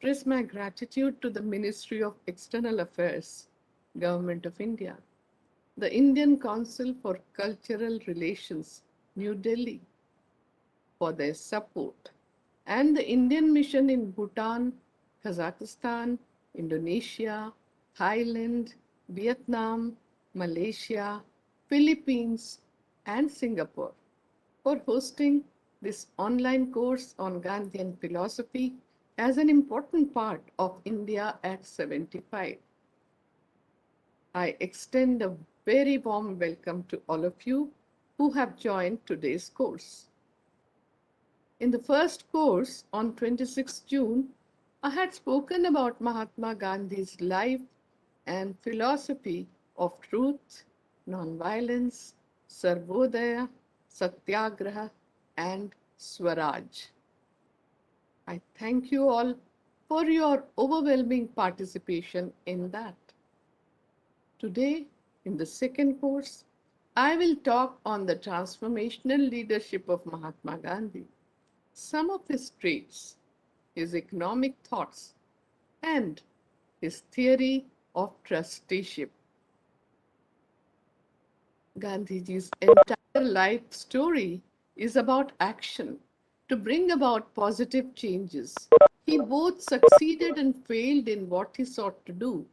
express my gratitude to the Ministry of External Affairs, Government of India, the Indian Council for Cultural Relations, New Delhi, for their support, and the Indian mission in Bhutan, Kazakhstan, Indonesia, Thailand, Vietnam, Malaysia, Philippines, and Singapore for hosting this online course on Gandhian philosophy as an important part of India at 75. I extend a very warm welcome to all of you who have joined today's course. In the first course on 26 June, I had spoken about Mahatma Gandhi's life and philosophy of truth, nonviolence, Sarvodaya, Satyagraha, and Swaraj. I thank you all for your overwhelming participation in that. Today, in the second course, I will talk on the transformational leadership of Mahatma Gandhi, some of his traits, his economic thoughts, and his theory of trusteeship. Gandhiji's entire life story is about action to bring about positive changes. He both succeeded and failed in what he sought to do,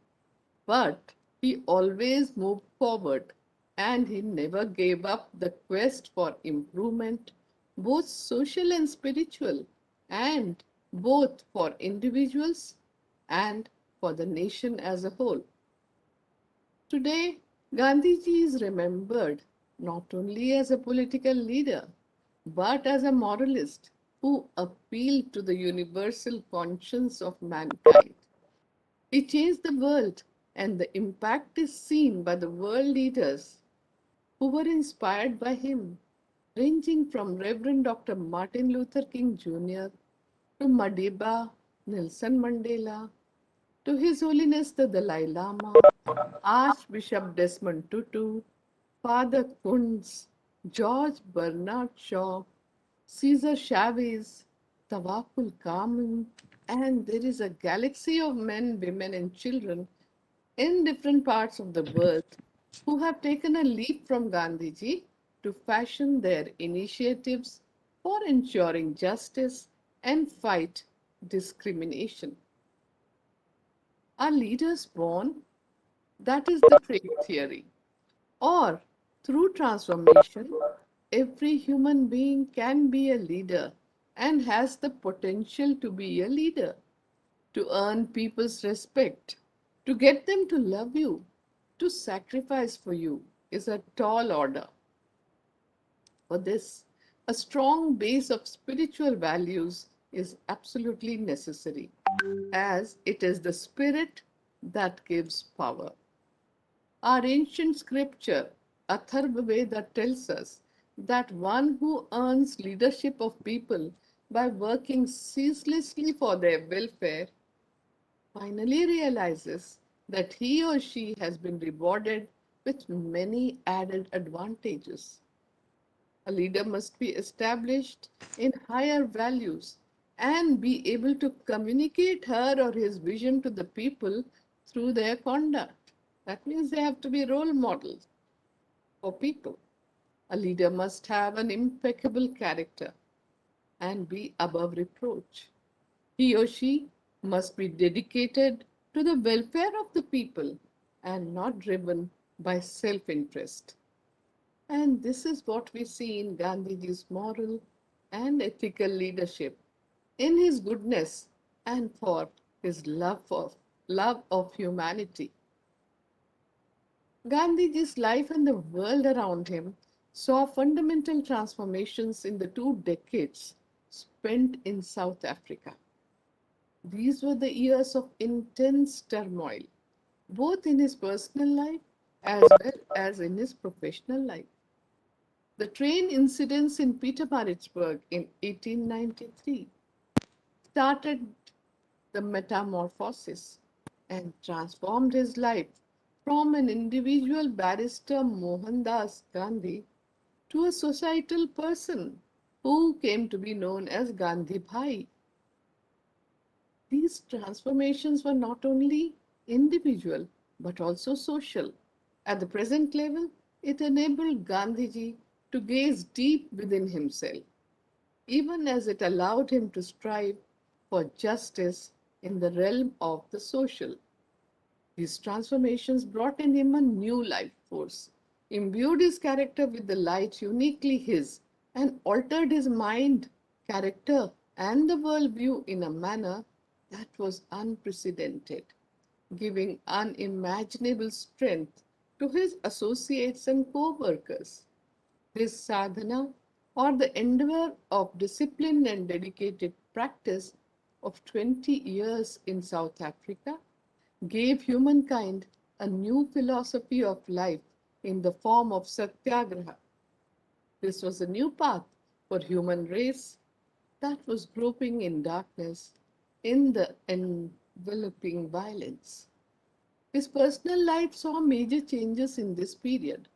but he always moved forward and he never gave up the quest for improvement, both social and spiritual, and both for individuals and for the nation as a whole. Today, Gandhiji is remembered not only as a political leader, but as a moralist who appealed to the universal conscience of mankind. He changed the world, and the impact is seen by the world leaders who were inspired by him, ranging from Reverend Dr. Martin Luther King Jr. to Madiba Nelson Mandela to His Holiness the Dalai Lama, Archbishop Desmond Tutu, Father Kunz, George Bernard Shaw, Cesar Chavez, Tawakul Kamen, and there is a galaxy of men, women, and children in different parts of the world who have taken a leap from Gandhiji to fashion their initiatives for ensuring justice and fight discrimination. Are leaders born? That is the trait theory. Or through transformation, every human being can be a leader and has the potential to be a leader, to earn people's respect, to get them to love you, to sacrifice for you is a tall order. For this, a strong base of spiritual values is absolutely necessary, as it is the spirit that gives power. Our ancient scripture, Atharva Veda, tells us that one who earns leadership of people by working ceaselessly for their welfare finally realizes that he or she has been rewarded with many added advantages. A leader must be established in higher values and be able to communicate her or his vision to the people through their conduct. That means they have to be role models for people. A leader must have an impeccable character and be above reproach. He or she must be dedicated to the welfare of the people and not driven by self interest. And this is what we see in Gandhiji's moral and ethical leadership, in his goodness and for his love of humanity. Gandhiji's life and the world around him saw fundamental transformations in the 2 decades spent in South Africa. These were the years of intense turmoil, both in his personal life as well as in his professional life. The train incidents in Pietermaritzburg in 1893 started the metamorphosis and transformed his life from an individual barrister Mohandas Gandhi to a societal person who came to be known as Gandhi Bhai. These transformations were not only individual but also social. At the present level, it enabled Gandhiji to gaze deep within himself, even as it allowed him to strive for justice in the realm of the social. These transformations brought in him a new life force, imbued his character with the light uniquely his, and altered his mind, character, and the worldview in a manner that was unprecedented, giving unimaginable strength to his associates and co workers. This sadhana, or the endeavor of disciplined and dedicated practice of 20 years in South Africa, gave humankind a new philosophy of life in the form of satyagraha. This was a new path for human race that was groping in darkness in the enveloping violence. His personal life saw major changes in this period.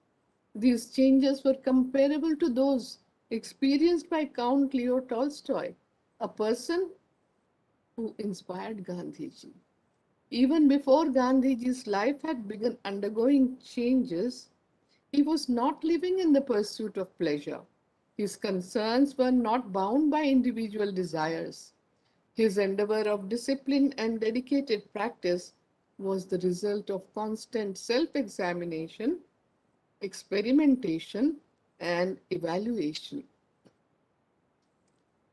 These changes were comparable to those experienced by Count Leo Tolstoy, a person who inspired Gandhiji. Even before Gandhiji's life had begun undergoing changes, he was not living in the pursuit of pleasure. His concerns were not bound by individual desires. His endeavor of discipline and dedicated practice was the result of constant self examination, experimentation, and evaluation.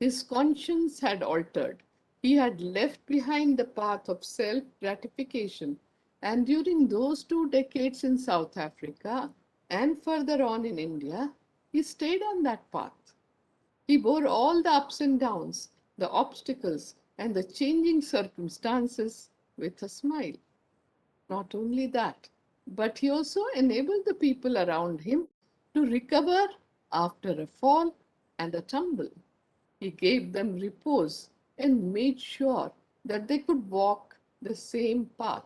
His conscience had altered. He had left behind the path of self gratification, and during those 2 decades in South Africa and further on in India, he stayed on that path. He bore all the ups and downs, the obstacles, and the changing circumstances with a smile. Not only that, but he also enabled the people around him to recover after a fall and a tumble. He gave them repose and made sure that they could walk the same path.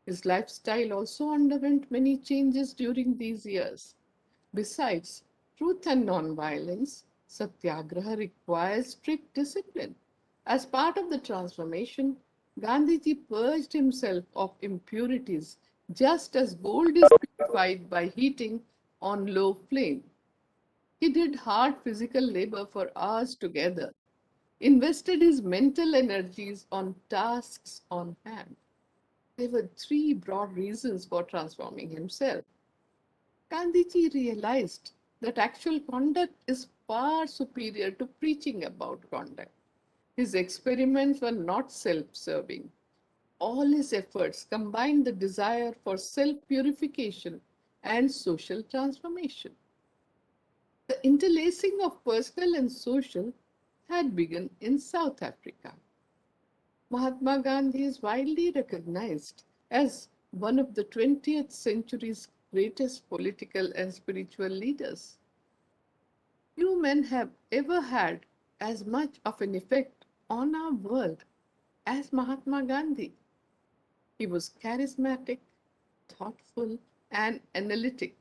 His lifestyle also underwent many changes during these years. Besides truth and non-violence, satyagraha requires strict discipline. As part of the transformation, Gandhiji purged himself of impurities just as gold is purified by heating on low flame. He did hard physical labor for hours together, invested his mental energies on tasks on hand. There were 3 broad reasons for transforming himself. Gandhiji realized that actual conduct is far superior to preaching about conduct. His experiments were not self serving. All his efforts combined the desire for self purification and social transformation. The interlacing of personal and social had begun in South Africa. Mahatma Gandhi is widely recognized as one of the 20th century's greatest political and spiritual leaders. Few men have ever had as much of an effect on our world as Mahatma Gandhi. He was charismatic, thoughtful, and analytic.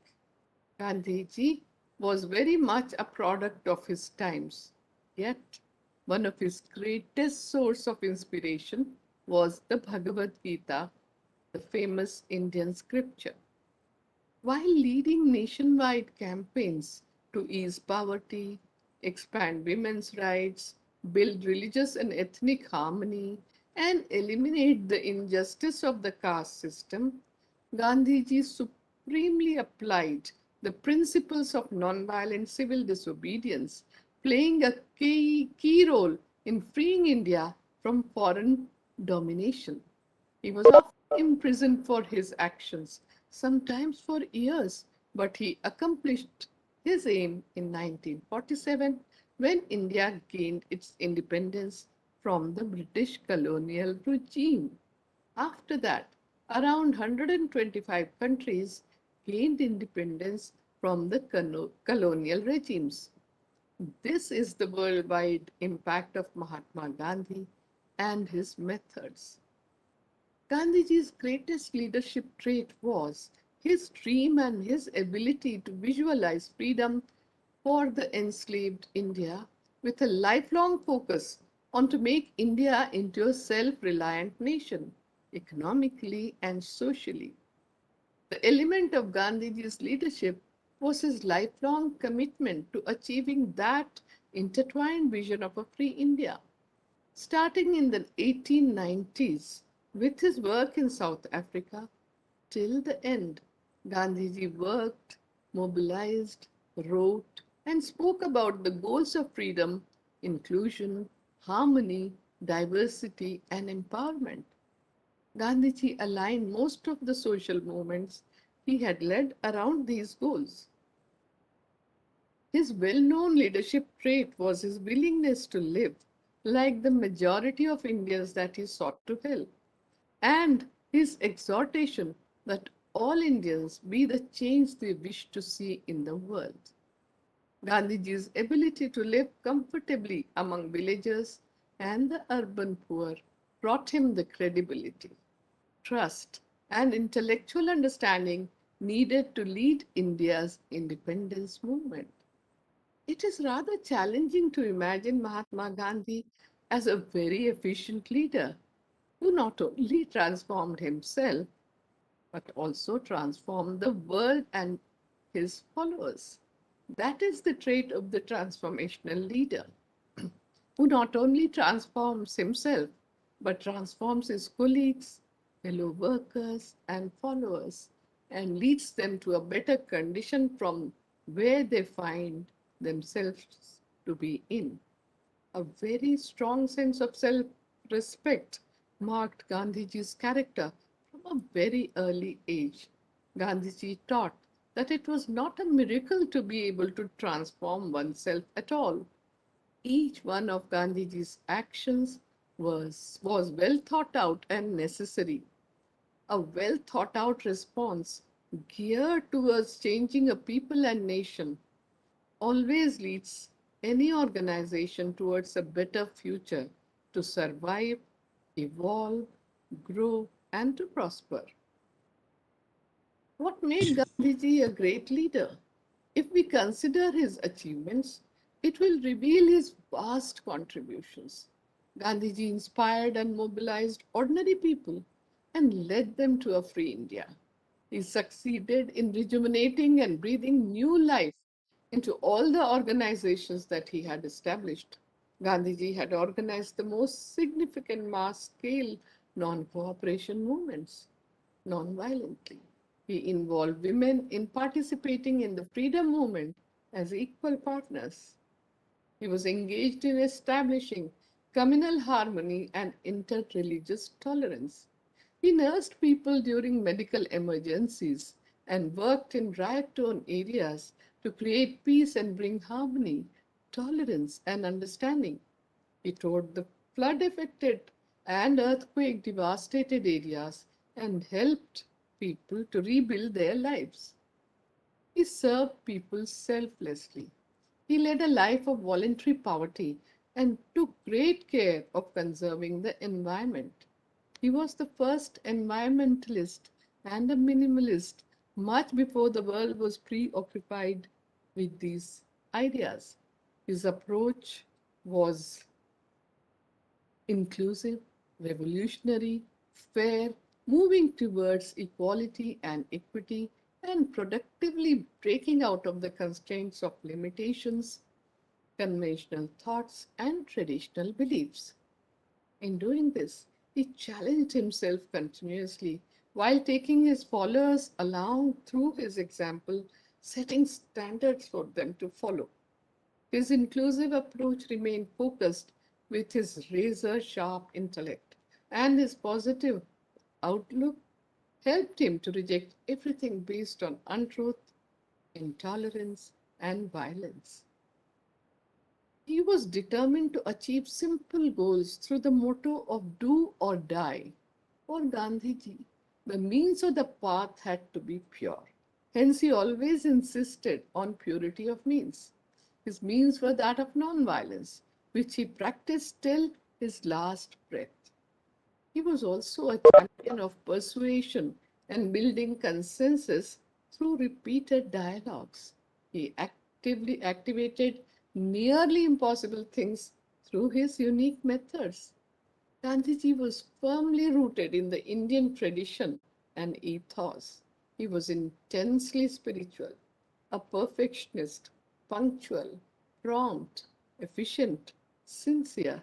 Gandhiji was very much a product of his times, yet one of his greatest source of inspiration was the Bhagavad Gita, the famous Indian scripture. While leading nationwide campaigns to ease poverty, expand women's rights, build religious and ethnic harmony, and eliminate the injustice of the caste system, Gandhiji supremely applied the principles of nonviolent civil disobedience, playing a key role in freeing India from foreign domination. He was often imprisoned for his actions, sometimes for years, but he accomplished his aim in 1947 when India gained its independence from the British colonial regime. After that, around 125 countries gained independence from the colonial regimes. This is the worldwide impact of Mahatma Gandhi and his methods. Gandhiji's greatest leadership trait was his dream and his ability to visualize freedom for the enslaved India with a lifelong focus on to make India into a self-reliant nation, economically and socially. The element of Gandhiji's leadership was his lifelong commitment to achieving that intertwined vision of a free India. Starting in the 1890s with his work in South Africa till the end, Gandhiji worked, mobilized, wrote, and spoke about the goals of freedom, inclusion, harmony, diversity, and empowerment. Gandhiji aligned most of the social movements he had led around these goals. His well known leadership trait was his willingness to live like the majority of Indians that he sought to help, and his exhortation that all Indians be the change they wish to see in the world. Gandhiji's ability to live comfortably among villagers and the urban poor brought him the credibility, trust, and intellectual understanding needed to lead India's independence movement. It is rather challenging to imagine Mahatma Gandhi as a very efficient leader who not only transformed himself but also transformed the world and his followers. That is the trait of the transformational leader, who not only transforms himself but transforms his colleagues, fellow workers, and followers and leads them to a better condition from where they find themselves to be in. A very strong sense of self respect marked Gandhiji's character from a very early age. Gandhiji taught that it was not a miracle to be able to transform oneself at all. Each one of Gandhiji's actions was well thought out and necessary. A well thought out response geared towards changing a people and nation always leads any organization towards a better future to survive, evolve, grow, and to prosper. What made Gandhiji a great leader? If we consider his achievements, it will reveal his vast contributions. Gandhiji inspired and mobilized ordinary people and led them to a free India. He succeeded in rejuvenating and breathing new life into all the organizations that he had established. Gandhiji had organized the most significant mass scale non cooperation movements non violently. He involved women in participating in the freedom movement as equal partners. He was engaged in establishing communal harmony and interreligious tolerance. He nursed people during medical emergencies and worked in riot torn areas to create peace and bring harmony, tolerance, and understanding. He toured the flood affected and earthquake devastated areas and helped people to rebuild their lives. He served people selflessly. He led a life of voluntary poverty and took great care of conserving the environment. He was the first environmentalist and a minimalist much before the world was preoccupied with these ideas. His approach was inclusive, revolutionary, fair, moving towards equality and equity, and productively breaking out of the constraints of limitations, conventional thoughts, and traditional beliefs. In doing this, he challenged himself continuously while taking his followers along through his example, setting standards for them to follow. His inclusive approach remained focused with his razor sharp intellect, and his positive outlook helped him to reject everything based on untruth, intolerance, and violence. He was determined to achieve simple goals through the motto of do or die. For Gandhiji, the means of the path had to be pure. Hence, he always insisted on purity of means. His means were that of non-violence, which he practiced till his last breath. He was also a champion of persuasion and building consensus through repeated dialogues. He actively activated nearly impossible things through his unique methods. Gandhiji was firmly rooted in the Indian tradition and ethos. He was intensely spiritual, a perfectionist, punctual, prompt, efficient, sincere,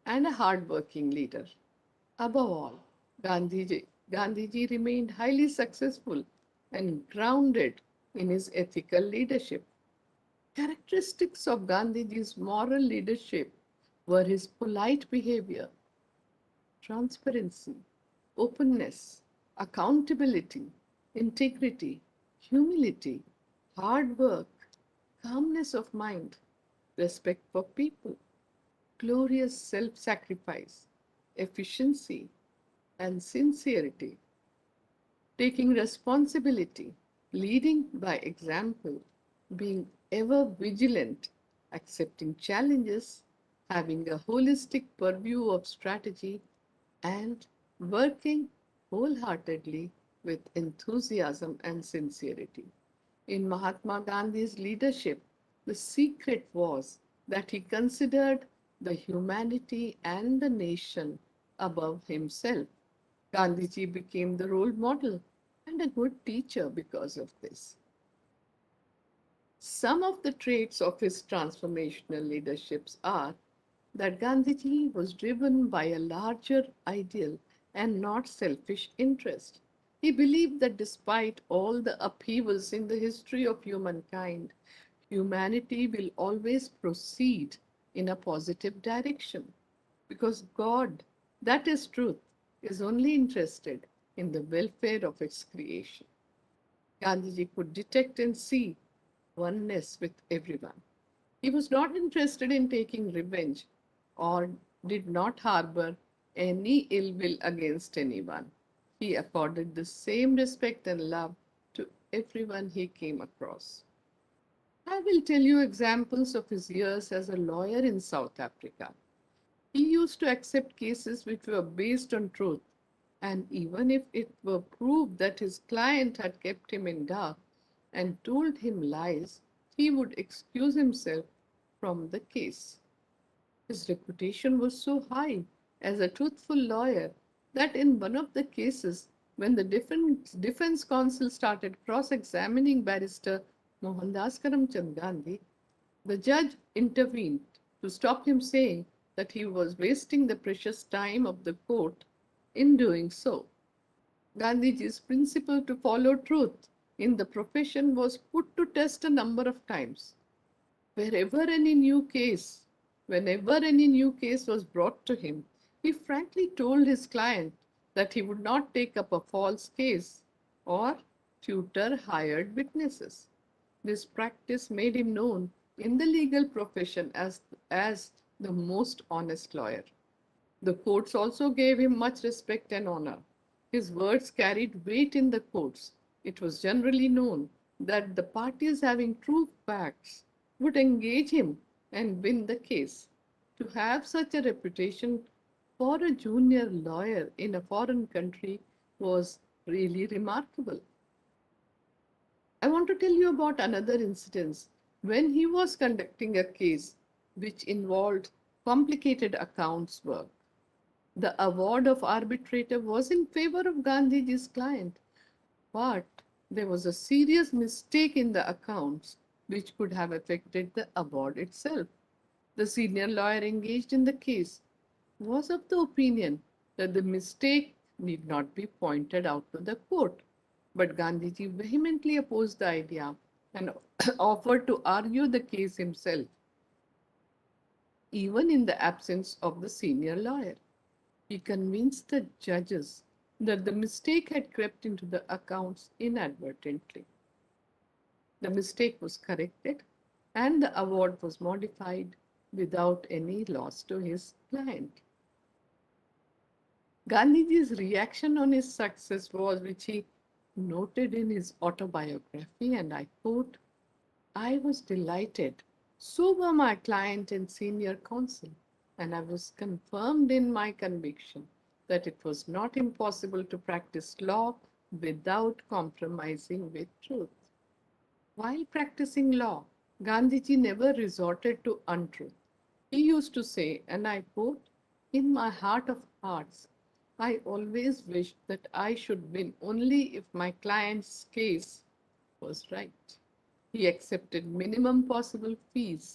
and a hard-working leader. Above all, Gandhiji remained highly successful and grounded in his ethical leadership. Characteristics of Gandhiji's moral leadership were his polite behavior, transparency, openness, accountability, integrity, humility, hard work, calmness of mind, respect for people, glorious self sacrifice, efficiency, and sincerity, taking responsibility, leading by example, being ever vigilant, accepting challenges, having a holistic purview of strategy, and working wholeheartedly with enthusiasm and sincerity. In Mahatma Gandhi's leadership, the secret was that he considered the humanity and the nation above himself. Gandhiji became the role model and a good teacher because of this. Some of the traits of his transformational leaderships are that Gandhiji was driven by a larger ideal and not selfish interest. He believed that despite all the upheavals in the history of humankind, humanity will always proceed in a positive direction because God, that is truth, is only interested in the welfare of its creation. Gandhiji could detect and see oneness with everyone. He was not interested in taking revenge or did not harbor any ill will against anyone. He accorded the same respect and love to everyone he came across. I will tell you examples of his years as a lawyer in South Africa. He used to accept cases which were based on truth, and even if it were proved that his client had kept him in dark and told him lies, he would excuse himself from the case. His reputation was so high as a truthful lawyer that in one of the cases, when the defense counsel started cross examining barrister Mohandas Karamchand Gandhi, the judge intervened to stop him, saying that he was wasting the precious time of the court in doing so. Gandhiji's principle to follow truth in the profession was put to test a number of times. Wherever any new case, Whenever any new case was brought to him, he frankly told his client that he would not take up a false case or tutor hired witnesses. This practice made him known in the legal profession as the most honest lawyer. The courts also gave him much respect and honor. His words carried weight in the courts. It was generally known that the parties having true facts would engage him and win the case. To have such a reputation for a junior lawyer in a foreign country was really remarkable. I want to tell you about another incident when he was conducting a case which involved complicated accounts work. The award of arbitrator was in favor of Gandhiji's client, but there was a serious mistake in the accounts which could have affected the award itself. The senior lawyer engaged in the case was of the opinion that the mistake need not be pointed out to the court. But Gandhiji vehemently opposed the idea and offered to argue the case himself, even in the absence of the senior lawyer. He convinced the judges that the mistake had crept into the accounts inadvertently. The mistake was corrected and the award was modified without any loss to his client. Gandhiji's reaction on his success was, which he noted in his autobiography, and I quote, I was delighted. So were my client and senior counsel, and I was confirmed in my conviction that it was not impossible to practice law without compromising with truth. While practicing law, Gandhiji never resorted to untruth. He used to say, and I quote, "In my heart of hearts, I always wished that I should win only if my client's case was right." He accepted minimum possible fees,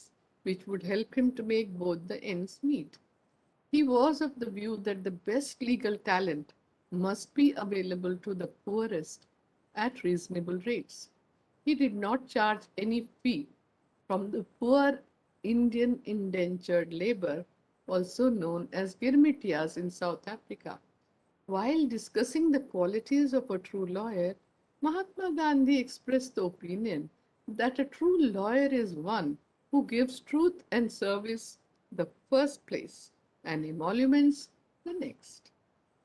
which would help him to make both the ends meet. He was of the view that the best legal talent must be available to the poorest at reasonable rates. He did not charge any fee from the poor Indian indentured labor, also known as girmitias in South Africa. While discussing the qualities of a true lawyer, Mahatma Gandhi expressed the opinion that a true lawyer is one who gives truth and service the first place and emoluments the next.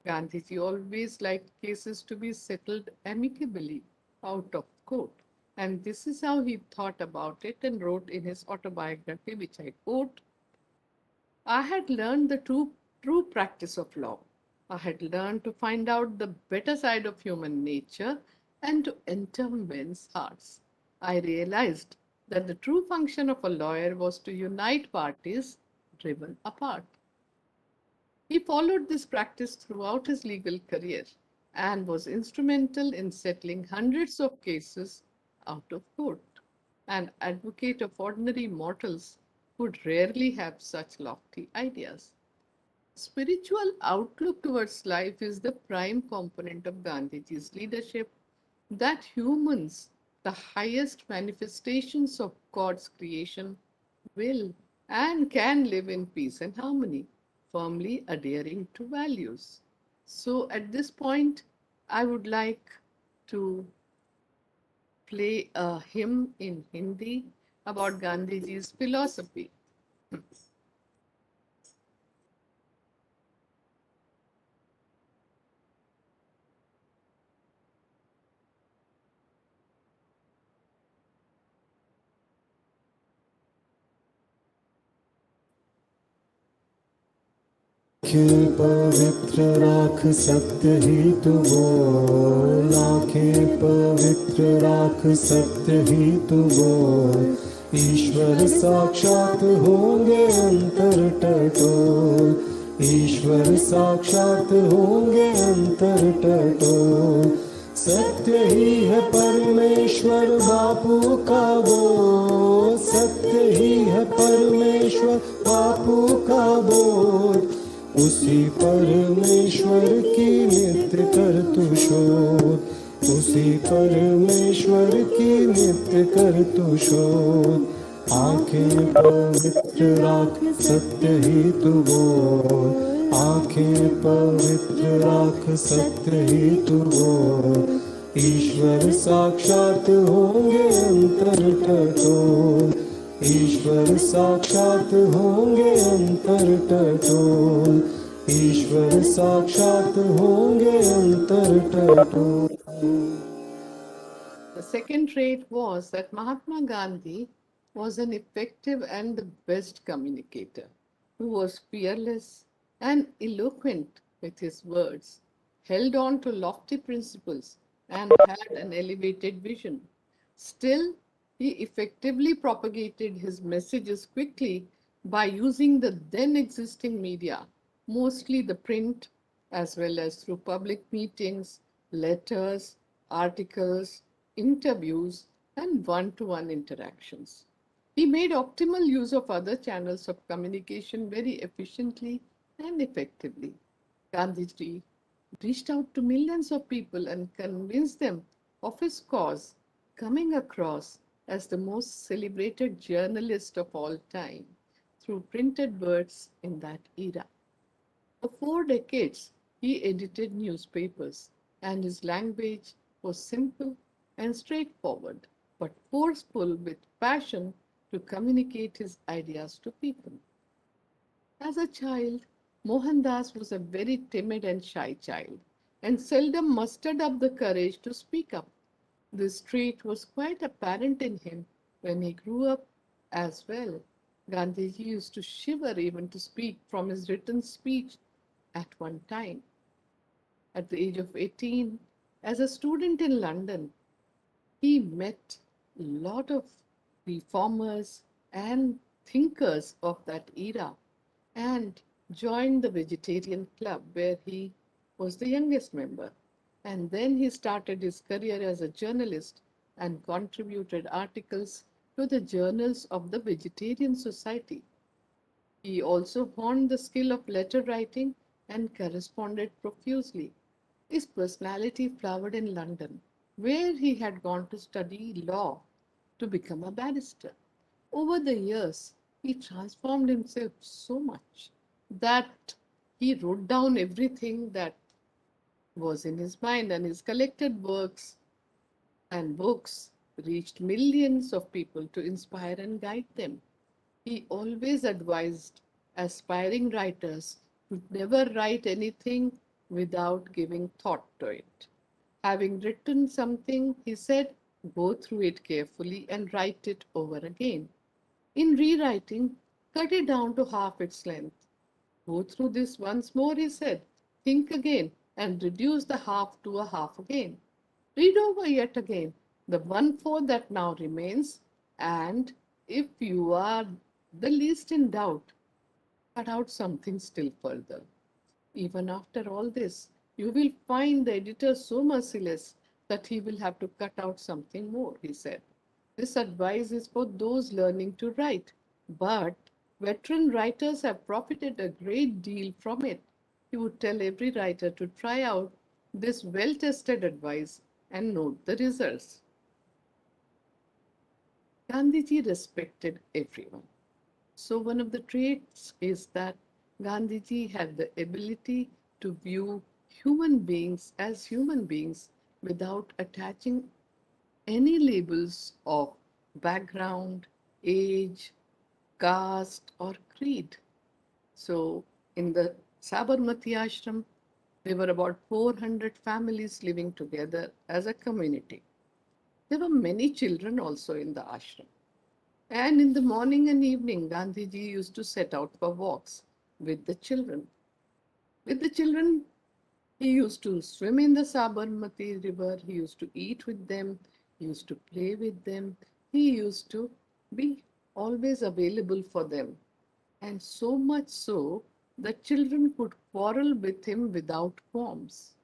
Gandhiji always liked cases to be settled amicably out of court. And this is how he thought about it and wrote in his autobiography, which I quote: "I had learned the true practice of law. I had learned to find out the better side of human nature and to enter men's hearts. I realized that the true function of a lawyer was to unite parties driven apart." He followed this practice throughout his legal career and was instrumental in settling hundreds of cases out of court. An advocate of ordinary mortals would rarely have such lofty ideas. Spiritual outlook towards life is the prime component of Gandhiji's leadership, that humans, the highest manifestations of God's creation, will and can live in peace and harmony, firmly adhering to values. So, at this point, I would like to play a hymn in Hindi about Gandhiji's philosophy. आँखें पवित्र राख सत्य ही तू बोल, आँखें पवित्र राख सत्य ही तू बोल। ईश्वर साक्षात होंगे अंतर टटोल, ईश्वर साक्षात होंगे अंतर टटोल। सत्य ही है परमेश्वर बापू का बोल, सत्य ही है परमेश्वर बापू का बोल। उसी परमेश्वर की नित्य कर तू शोध, उसी परमेश्वर की नित्य कर तू शोध। आँखें पवित्र राख सत्य ही तू बोल, आँखें पवित्र राख सत्य ही तू बोल। ईश्वर साक्षात होंगे अंतर टटोल, ईश्वर साक्षात होंगे अंतर टटोल, ईश्वर साक्षात होंगे अंतर टटोल। The second trait was that Mahatma Gandhi was an effective and the best communicator who was fearless and eloquent with his words, held on to lofty principles, and had an elevated vision. Still, he effectively propagated his messages quickly by using the then existing media, mostly the print, as well as through public meetings, letters, articles, interviews, and one to one interactions. He made optimal use of other channels of communication very efficiently and effectively. Gandhiji reached out to millions of people and convinced them of his cause, coming across as the most celebrated journalist of all time through printed words in that era. For 4 decades, he edited newspapers, and his language was simple and straightforward, but forceful with passion to communicate his ideas to people. As a child, Mohandas was a very timid and shy child and seldom mustered up the courage to speak up. This trait was quite apparent in him when he grew up as well. Gandhiji used to shiver even to speak from his written speech at one time. At the age of 18, as a student in London, he met a lot of reformers and thinkers of that era and joined the Vegetarian Club, where he was the youngest member. And then he started his career as a journalist and contributed articles to the journals of the Vegetarian Society. He also honed the skill of letter writing and corresponded profusely. His personality flowered in London, where he had gone to study law to become a barrister. Over the years, he transformed himself so much that he wrote down everything that was in his mind, and his collected works and books reached millions of people to inspire and guide them. He always advised aspiring writers to never write anything without giving thought to it. Having written something, he said, go through it carefully and write it over again. In rewriting, cut it down to half its length. Go through this once more, he said. Think again and reduce the half to a half again. Read over yet again the one fourth that now remains, and if you are the least in doubt, cut out something still further. Even after all this, you will find the editor so merciless that he will have to cut out something more, he said. This advice is for those learning to write, but veteran writers have profited a great deal from it. He would tell every writer to try out this well tested advice and note the results. Gandhiji respected everyone. So, one of the traits is that Gandhiji had the ability to view human beings as human beings without attaching any labels of background, age, caste, or creed. So, in the Sabarmati ashram, there were about 400 families living together as a community. There were many children also in the ashram. And in the morning and evening, Gandhiji used to set out for walks with the children. With the children, he used to swim in the Sabarmati river, he used to eat with them, he used to play with them, he used to be always available for them. And so much so that children could quarrel with him without qualms.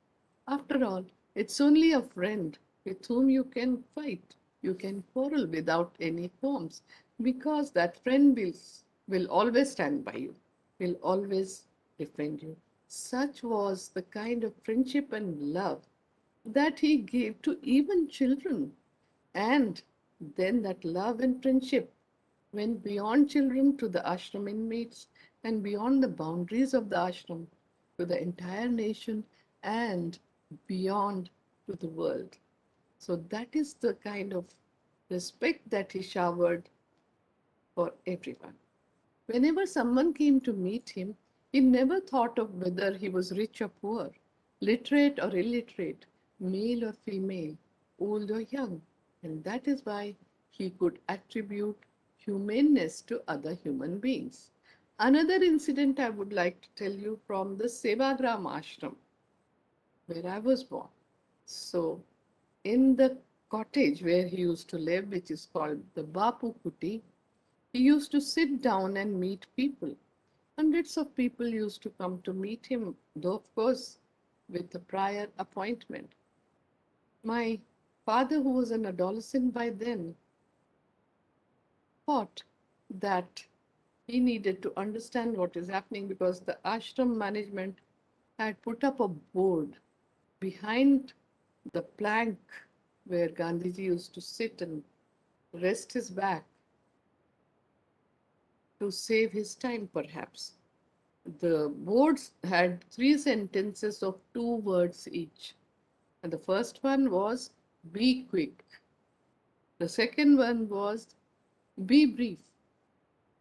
After all, it's only a friend with whom you can fight. You can quarrel without any qualms because that friend will always stand by you, will always defend you. Such was the kind of friendship and love that he gave to even children. And then that love and friendship went beyond children to the ashram inmates and beyond the boundaries of the ashram to the entire nation and beyond to the world. So that is the kind of respect that he showered for everyone. Whenever someone came to meet him, he never thought of whether he was rich or poor, literate or illiterate, male or female, old or young. And that is why he could attribute humaneness to other human beings. Another incident I would like to tell you from the Sevagram ashram, where I was born. So, in the cottage where he used to live, which is called the Bapu Kuti, he used to sit down and meet people. Hundreds of people used to come to meet him, though, of course, with a prior appointment. My father, who was an adolescent by then, thought that he needed to understand what is happening because the ashram management had put up a board behind the plank where Gandhiji used to sit and rest his back to save his time, perhaps. The boards had three sentences of two words each. And the first one was, be quick. The second one was, be brief.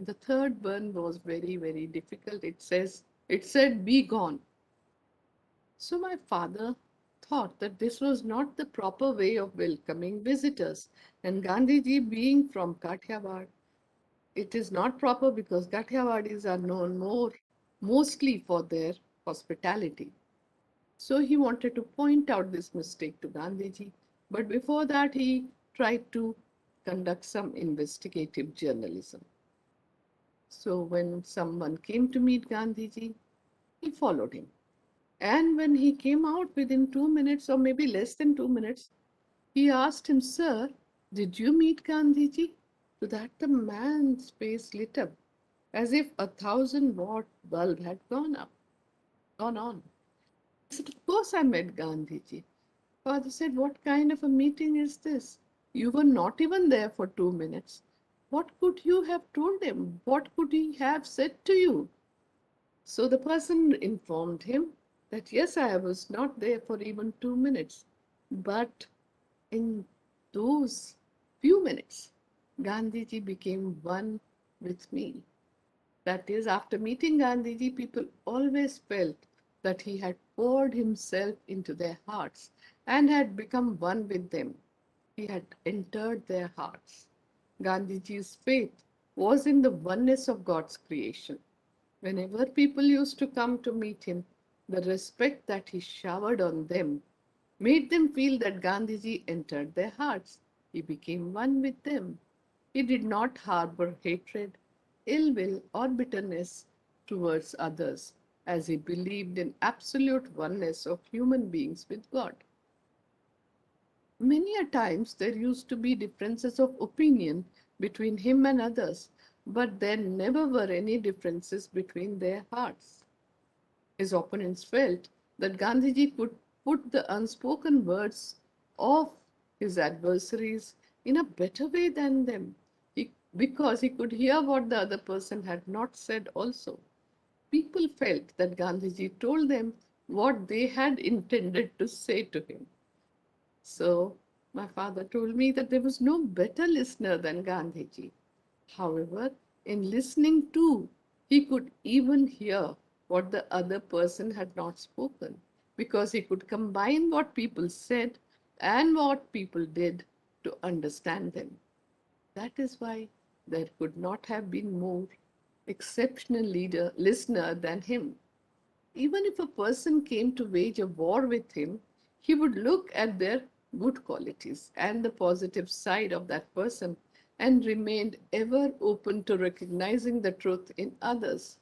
The third one was very, very difficult. It said, be gone. So my father thought that this was not the proper way of welcoming visitors. And Gandhiji, being from Kathiawar, it is not proper because Kathiawadis are known mostly for their hospitality. So he wanted to point out this mistake to Gandhiji. But before that, he tried to conduct some investigative journalism. So when someone came to meet Gandhiji, he followed him. And when he came out within 2 minutes or maybe less than 2 minutes, he asked him, Sir, did you meet Gandhiji? To that the man's face lit up as if 1,000-watt bulb had gone on. He said, Of course I met Gandhiji. Father said, What kind of a meeting is this? You were not even there for 2 minutes. What could you have told him? What could he have said to you? So the person informed him that yes, I was not there for even 2 minutes, but in those few minutes, Gandhiji became one with me. That is, after meeting Gandhiji, people always felt that he had poured himself into their hearts and had become one with them. He had entered their hearts. Gandhiji's faith was in the oneness of God's creation. Whenever people used to come to meet him, the respect that he showered on them made them feel that Gandhiji entered their hearts. He became one with them. He did not harbor hatred, ill will, or bitterness towards others, as he believed in absolute oneness of human beings with God. Many a times there used to be differences of opinion between him and others, but there never were any differences between their hearts. His opponents felt that Gandhiji could put the unspoken words of his adversaries in a better way than them, because he could hear what the other person had not said also. People felt that Gandhiji told them what they had intended to say to him. So, my father told me that there was no better listener than Gandhiji. However, in listening too, he could even hear what the other person had not spoken because he could combine what people said and what people did to understand them. That is why there could not have been more exceptional listener than him. Even if a person came to wage a war with him, he would look at their good qualities and the positive side of that person and remained ever open to recognizing the truth in others.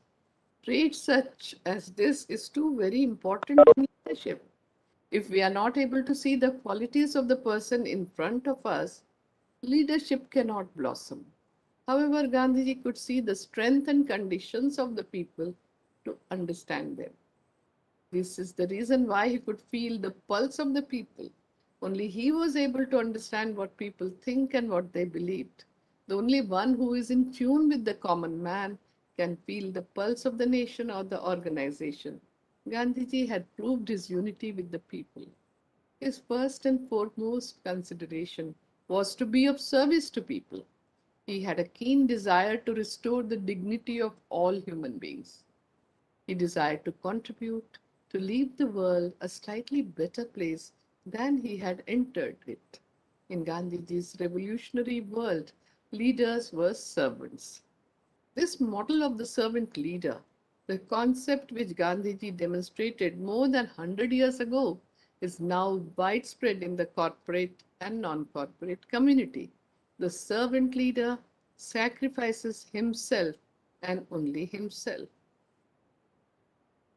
Traits such as this is too very important in leadership. If we are not able to see the qualities of the person in front of us, leadership cannot blossom. However, Gandhiji could see the strength and conditions of the people to understand them. This is the reason why he could feel the pulse of the people. Only he was able to understand what people think and what they believed. The only one who is in tune with the common man can feel the pulse of the nation or the organization. Gandhiji had proved his unity with the people. His first and foremost consideration was to be of service to people. He had a keen desire to restore the dignity of all human beings. He desired to contribute to leave the world a slightly better place than he had entered it. In Gandhiji's revolutionary world, leaders were servants. This model of the servant leader, the concept which Gandhiji demonstrated more than 100 years ago, is now widespread in the corporate and non corporate community. The servant leader sacrifices himself and only himself.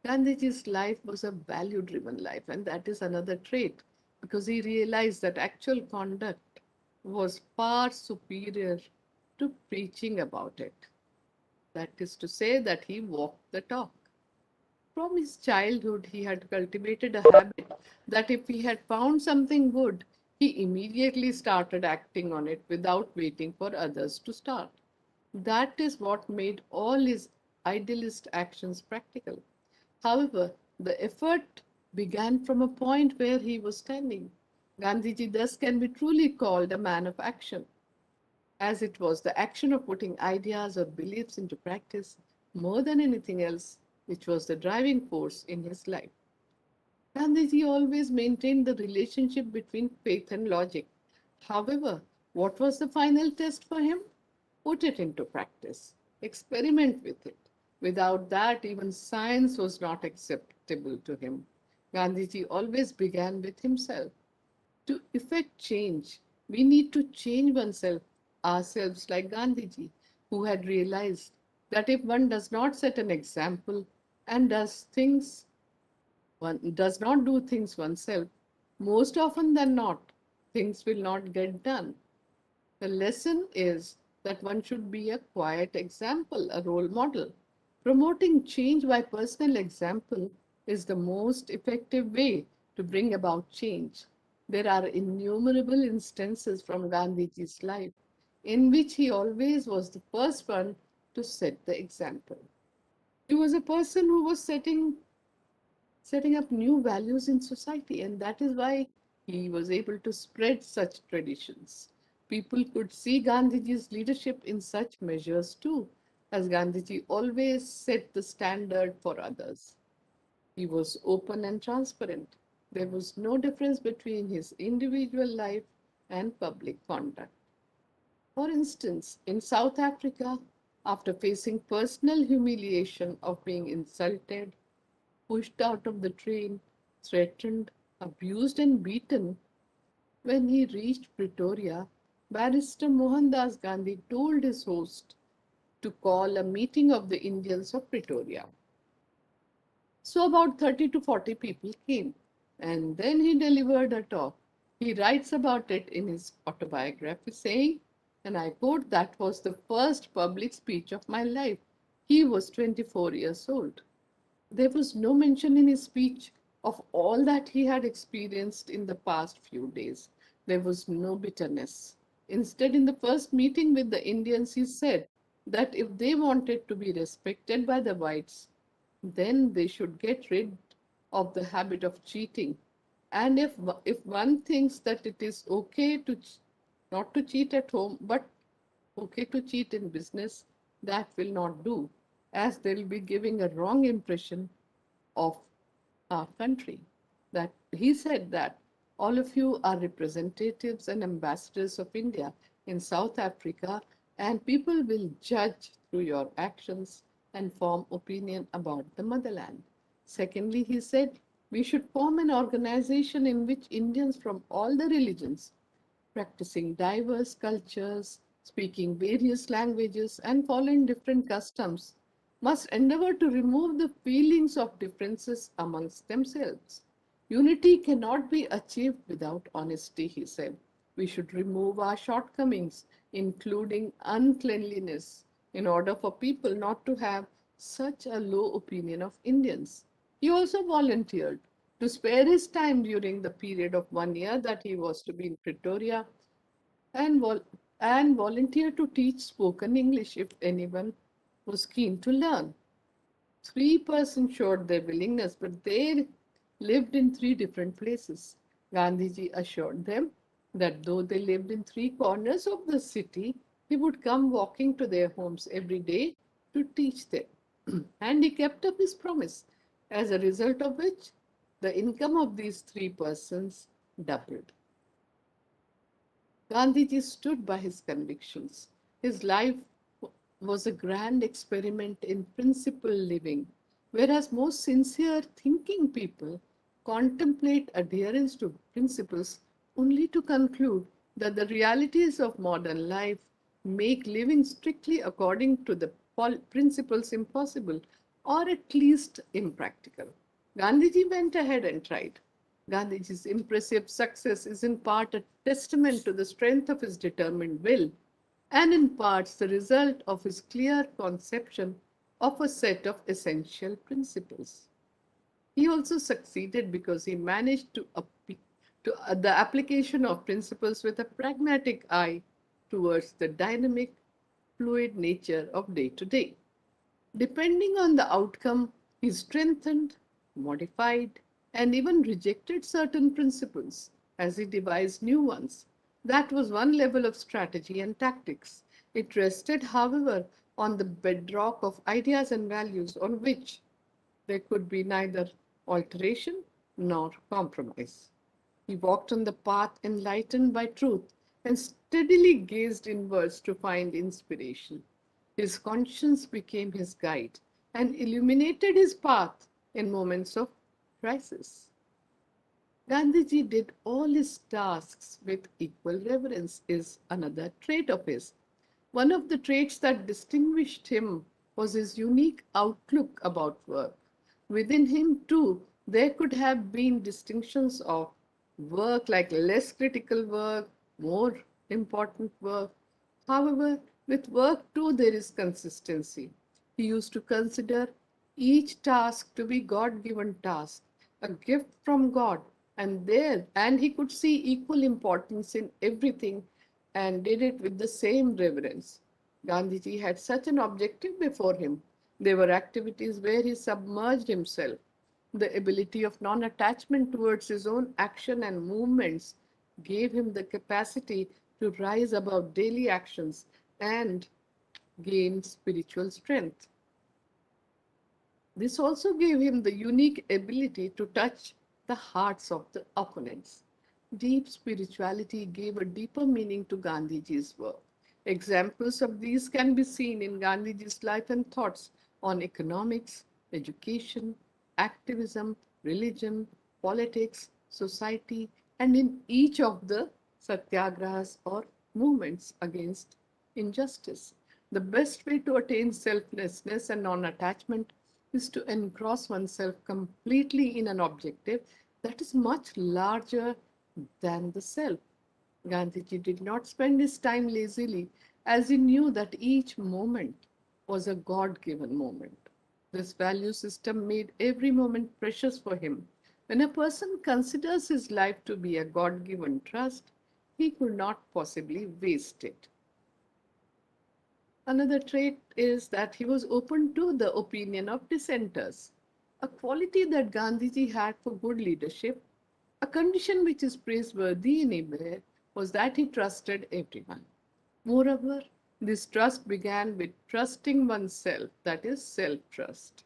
Gandhiji's life was a value driven life, and that is another trait because he realized that actual conduct was far superior to preaching about it. That is to say, that he walked the talk. From his childhood, he had cultivated a habit that if he had found something good, he immediately started acting on it without waiting for others to start. That is what made all his idealist actions practical. However, the effort began from a point where he was standing. Gandhiji thus can be truly called a man of action, as it was the action of putting ideas or beliefs into practice more than anything else, which was the driving force in his life. Gandhiji always maintained the relationship between faith and logic. However, what was the final test for him? Put it into practice, experiment with it. Without that, even science was not acceptable to him. Gandhiji always began with himself. To effect change, we need to change ourselves like Gandhiji, who had realized that if one does not set an example and one does not do things oneself, most often than not, things will not get done. The lesson is that one should be a quiet example, a role model. Promoting change by personal example is the most effective way to bring about change. There are innumerable instances from Gandhiji's life in which he always was the first one to set the example. He was a person who was setting up new values in society, and that is why he was able to spread such traditions. People could see Gandhiji's leadership in such measures too, as Gandhiji always set the standard for others. He was open and transparent. There was no difference between his individual life and public conduct. For instance, in South Africa, after facing personal humiliation of being insulted, pushed out of the train, threatened, abused, and beaten, when he reached Pretoria, Barrister Mohandas Gandhi told his host to call a meeting of the Indians of Pretoria. So about 30 to 40 people came, and then he delivered a talk. He writes about it in his autobiography, saying, and I quote, that was the first public speech of my life. He was 24 years old. There was no mention in his speech of all that he had experienced in the past few days. There was no bitterness. Instead, in the first meeting with the Indians, he said that if they wanted to be respected by the whites, then they should get rid of the habit of cheating. And if one thinks that it is okay to not to cheat at home, but okay to cheat in business, that will not do, as they'll be giving a wrong impression of our country. That he said that all of you are representatives and ambassadors of India in South Africa, and people will judge through your actions and form opinion about the motherland. Secondly, he said we should form an organization in which Indians from all the religions, practicing diverse cultures, speaking various languages, and following different customs, must endeavor to remove the feelings of differences amongst themselves. Unity cannot be achieved without honesty, he said. We should remove our shortcomings, including uncleanliness, in order for people not to have such a low opinion of Indians. He also volunteered to spare his time during the period of 1 year that he was to be in Pretoria and, and volunteered to teach spoken English if anyone was keen to learn. 3% showed their willingness, but they lived in three different places. Gandhiji assured them that though they lived in three corners of the city, he would come walking to their homes every day to teach them. And he kept up his promise, as a result of which the income of these three persons doubled. Gandhiji stood by his convictions. His life was a grand experiment in principle living, whereas most sincere thinking people contemplate adherence to principles only to conclude that the realities of modern life make living strictly according to the principles impossible or at least impractical. Gandhiji went ahead and tried. Gandhiji's impressive success is in part a testament to the strength of his determined will and in parts the result of his clear conception of a set of essential principles. He also succeeded because he managed to the application of principles with a pragmatic eye towards the dynamic, fluid nature of day to day. Depending on the outcome, he strengthened, modified, and even rejected certain principles as he devised new ones. That was one level of strategy and tactics. It rested, however, on the bedrock of ideas and values on which there could be neither alteration nor compromise. He walked on the path enlightened by truth and steadily gazed inwards to find inspiration. His conscience became his guide and illuminated his path in moments of crisis. Gandhiji did all his tasks with equal reverence, is another trait of his. One of the traits that distinguished him was his unique outlook about work. Within him, too, there could have been distinctions of work like less critical work, more important work. However, with work too, there is consistency. He used to consider each task to be God given task, a gift from God, and he could see equal importance in everything and did it with the same reverence. Gandhiji had such an objective before him. There were activities where he submerged himself. The ability of non attachment towards his own action and movements gave him the capacity to rise above daily actions and gain spiritual strength. This also gave him the unique ability to touch the hearts of the opponents. Deep spirituality gave a deeper meaning to Gandhiji's work. Examples of these can be seen in Gandhiji's life and thoughts on economics, education, activism, religion, politics, society, and in each of the satyagrahas or movements against injustice. The best way to attain selflessness and non attachment is to engross oneself completely in an objective that is much larger than the self. Gandhiji did not spend his time lazily, as he knew that each moment was a God given moment. This value system made every moment precious for him. When a person considers his life to be a God given trust, he could not possibly waste it. Another trait is that he was open to the opinion of dissenters, a quality that Gandhiji had for good leadership. A condition which is praiseworthy anywhere was that he trusted everyone. Moreover, this trust began with trusting oneself, that is, self trust.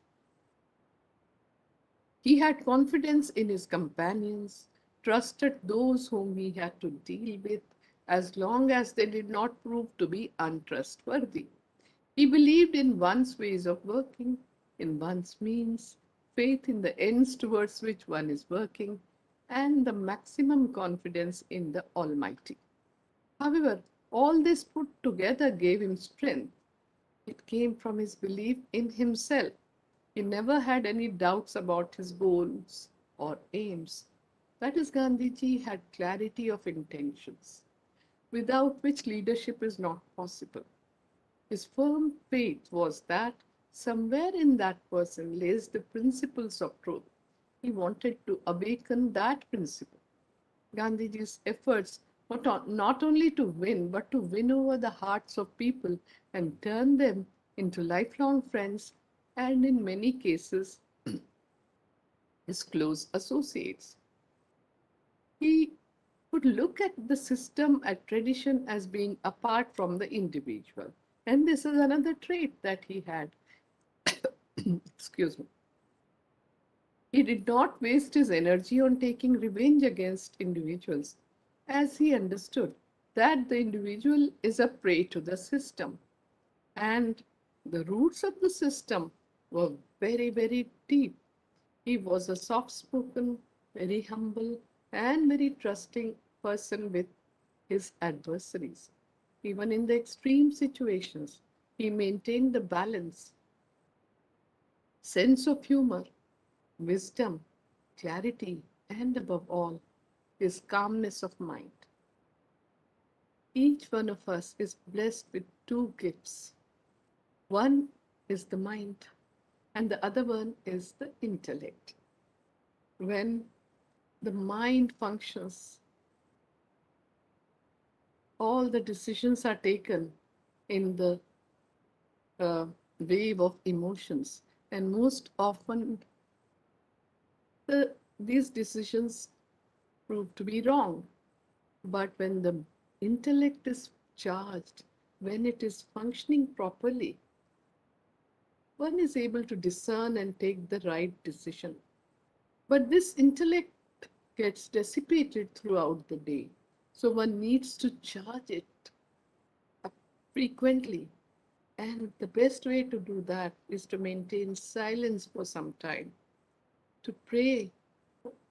He had confidence in his companions, trusted those whom he had to deal with, as long as they did not prove to be untrustworthy. He believed in one's ways of working, in one's means, faith in the ends towards which one is working, and the maximum confidence in the Almighty. However, all this put together gave him strength. It came from his belief in himself. He never had any doubts about his goals or aims. That is, Gandhiji had clarity of intentions, without which leadership is not possible. His firm faith was that somewhere in that person lays the principles of truth. He wanted to awaken that principle. Gandhiji's efforts were not only to win, but to win over the hearts of people and turn them into lifelong friends and, in many cases, his close associates. He would look at the system, at tradition, as being apart from the individual. And this is another trait that he had. Excuse me. He did not waste his energy on taking revenge against individuals, as he understood that the individual is a prey to the system, and the roots of the system were very, very deep. He was a soft spoken, very humble, and very trusting person with his adversaries. Even in the extreme situations, he maintained the balance, sense of humor, wisdom, clarity, and above all, his calmness of mind. Each one of us is blessed with two gifts. One is the mind, and the other one is the intellect. When the mind functions, all the decisions are taken in the uh, wave of emotions, and most often these decisions prove to be wrong. But when the intellect is charged, when it is functioning properly, one is able to discern and take the right decision. But this intellect gets dissipated throughout the day. So one needs to charge it frequently. And the best way to do that is to maintain silence for some time, to pray